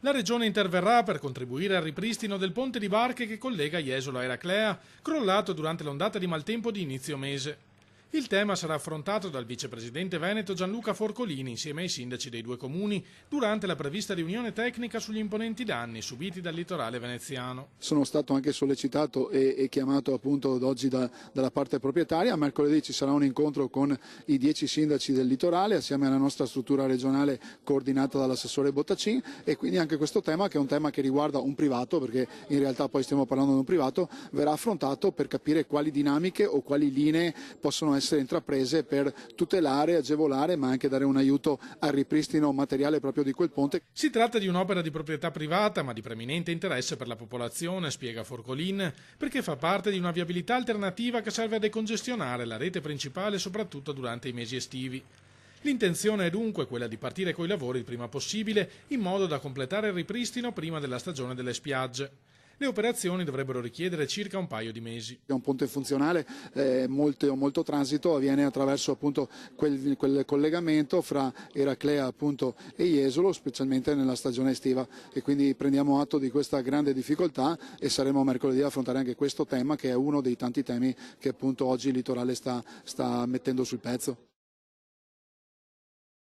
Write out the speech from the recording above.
La Regione interverrà per contribuire al ripristino del ponte di barche che collega Jesolo a Eraclea, crollato durante l'ondata di maltempo di inizio mese. Il tema sarà affrontato dal vicepresidente veneto Gianluca Forcolini insieme ai sindaci dei due comuni durante la prevista riunione tecnica sugli imponenti danni subiti dal litorale veneziano. Sono stato anche sollecitato e chiamato appunto oggi dalla parte proprietaria. Mercoledì ci sarà un incontro con i 10 sindaci del litorale assieme alla nostra struttura regionale coordinata dall'assessore Bottacin, e quindi anche questo tema, che è un tema che riguarda un privato, perché in realtà poi stiamo parlando di un privato, verrà affrontato per capire quali dinamiche o quali linee possono essere intraprese per tutelare, agevolare, ma anche dare un aiuto al ripristino materiale proprio di quel ponte. Si tratta di un'opera di proprietà privata ma di preminente interesse per la popolazione, spiega Forcolin, perché fa parte di una viabilità alternativa che serve a decongestionare la rete principale soprattutto durante i mesi estivi. L'intenzione è dunque quella di partire coi lavori il prima possibile in modo da completare il ripristino prima della stagione delle spiagge. Le operazioni dovrebbero richiedere circa un paio di mesi. È un ponte funzionale, molto transito avviene attraverso appunto quel collegamento fra Eraclea appunto e Jesolo, specialmente nella stagione estiva, e quindi prendiamo atto di questa grande difficoltà e saremo mercoledì a affrontare anche questo tema, che è uno dei tanti temi che appunto oggi il litorale sta mettendo sul pezzo.